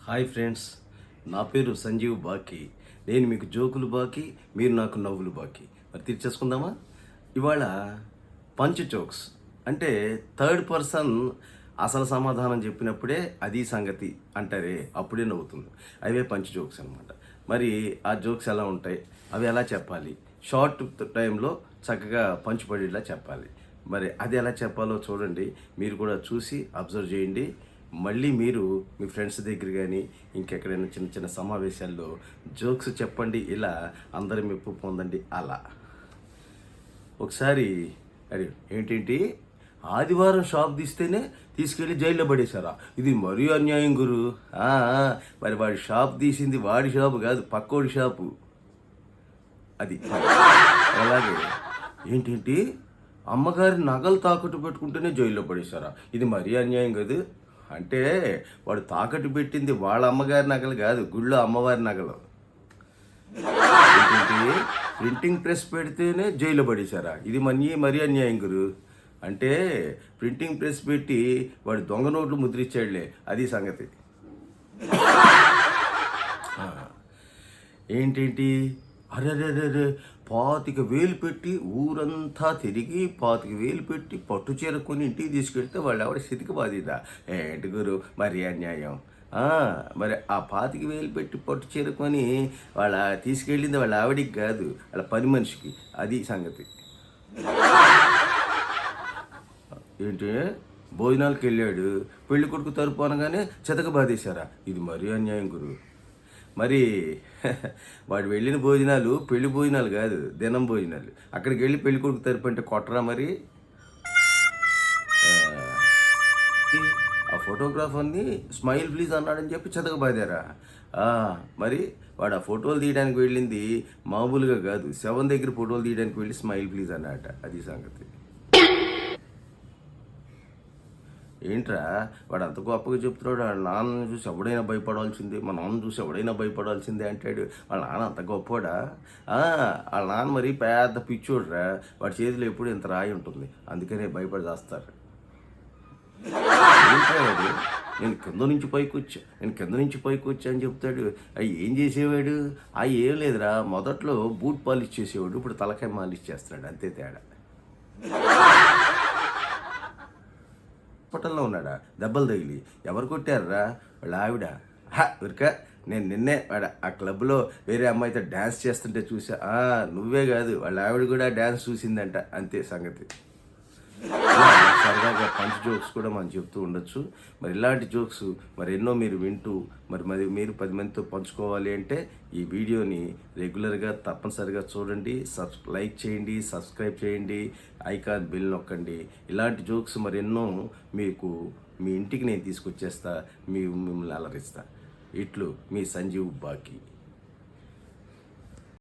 Hi friends, నా పేరు సంజీవ్ బాకీ. నేను మీకు జోకులు బాకీ, మీరు నాకు నవ్వులు బాకీ. మరి తీర్చేసుకుందామా? ఇవాళ పంచ్ జోక్స్ అంటే థర్డ్ పర్సన్ అసలు సమాధానం చెప్పినప్పుడే అది సంగతి అంటారే, అప్పుడే నవ్వుతుంది. అవే పంచ్ జోక్స్ అనమాట. మరి ఆ జోక్స్ ఎలా ఉంటాయి, అవి ఎలా చెప్పాలి, షార్ట్ టైంలో చక్కగా పంచ్ పడేలా చెప్పాలి. మరి అది ఎలా చెప్పాలో చూడండి, మీరు కూడా చూసి అబ్జర్వ్ చేయండి. మళ్ళీ మీరు మీ ఫ్రెండ్స్ దగ్గర కానీ ఇంకెక్కడైనా చిన్న చిన్న సమావేశాల్లో జోక్స్ చెప్పండి, ఇలా అందరి మెప్పు పొందండి. అలా ఒకసారి అరే ఏంటేంటి ఆదివారం షాప్ తీస్తేనే తీసుకెళ్ళి జైల్లో పడేశారా? ఇది మరీ అన్యాయం గురు. మరి వాడి షాప్ తీసింది వాడి షాపు కాదు, పక్కోడి షాపు. అది అలాగే ఏంటేంటి అమ్మగారి నగలు తాకట్టు పెట్టుకుంటేనే జైల్లో పడేశారా? ఇది మరీ అన్యాయం కాదు. అంటే వాడు తాకట్టు పెట్టింది వాళ్ళ అమ్మగారి నగలు కాదు, గుళ్ళో అమ్మవారి నగలు. ప్రింటింగ్ ప్రెస్ పెడితేనే జైలు పడేశారా? ఇది మరీ అన్యాయం గురు. అంటే ప్రింటింగ్ ప్రెస్ పెట్టి వాడు దొంగ నోట్లు ముద్రించాడులే, అది సంగతి. ఏంటేంటి అరే 25,000 పెట్టి ఊరంతా తిరిగి 25,000 పెట్టి పట్టు చీర కొని ఇంటికి తీసుకెళ్తే వాళ్ళు ఎవరి స్థితికి బాధిదా? ఏంటి గురు మరి అన్యాయం. మరి ఆ 25,000 పెట్టి పట్టు చీర కొని వాళ్ళ తీసుకెళ్ళింది వాళ్ళ ఆవిడికి కాదు, వాళ్ళ పని మనిషికి, అది సంగతి. ఏంటి భోజనాలకు వెళ్ళాడు, పెళ్లి కొడుకు తరపు అనగానే చెతక బాధేశారా? ఇది మరీ అన్యాయం గురు. మరి వాడు వెళ్ళిన భోజనాలు పెళ్లి భోజనాలు కాదు, దినం భోజనాలు. అక్కడికి వెళ్ళి పెళ్లి కొడుకు తరపు అంటే కొట్టరా మరి? ఆ ఫోటోగ్రాఫర్ని స్మైల్ ప్లీజ్ అన్నాడని చెప్పి చెతకబాదారా? మరి వాడు ఆ ఫోటోలు తీయడానికి వెళ్ళింది మామూలుగా కాదు, శవం దగ్గర ఫోటోలు తీయడానికి వెళ్ళి స్మైల్ ప్లీజ్ అన్నట, అది సంగతి. ఏంట్రా వాడు అంత గొప్పగా చెప్తున్నాడు, వాళ్ళ నాన్నని చూసి ఎవడైనా భయపడాల్సిందే, మా నాన్న చూసి ఎవడైనా భయపడాల్సిందే అంటాడు. వాళ్ళ నాన్న అంత గొప్పవాడా? వాళ్ళ నాన్న మరి పెద్ద పిచ్చోడురా, వాడి చేతిలో ఎప్పుడు ఇంత రాయి ఉంటుంది, అందుకనే భయపడి చేస్తారు. ఏంట్రా వాడు నేను కింద నుంచి పైకి వచ్చా అని చెప్తాడు. అవి ఏం చేసేవాడు? ఏం లేదురా, మొదట్లో బూట్ పాలిష్ చేసేవాడు, ఇప్పుడు తలకాయ మాలిష్ చేస్తున్నాడు, అంతే తేడా. హాస్పిటల్లో ఉన్నాడా, దెబ్బలు తగిలి. ఎవరు కొట్టారా? వాళ్ళ ఆవిడ. ఉరిక నేను నిన్నే వాడ ఆ క్లబ్లో వేరే అమ్మాయితో డ్యాన్స్ చేస్తుంటే చూసా. నువ్వే కాదు వాళ్ళ ఆవిడ కూడా డ్యాన్స్ చూసిందంట, అంతే సంగతి. సరదాగా పంచ్ జోక్స్ కూడా మనం చెప్తూ ఉండొచ్చు. మరి ఇలాంటి జోక్స్ మరి ఎన్నో మీరు వింటూ మరి మీరు 10 మందితో పంచుకోవాలి అంటే ఈ వీడియోని రెగ్యులర్గా తప్పనిసరిగా చూడండి, లైక్ చేయండి, సబ్స్క్రైబ్ చేయండి, ఐకాన్ బెల్ నొక్కండి. ఇలాంటి జోక్స్ మరి ఎన్నో మీకు మీ ఇంటికి నేను తీసుకొచ్చేస్తా, మిమ్మల్ని అలరిస్తా. ఇట్లు మీ సంజీవ్ బాకీ.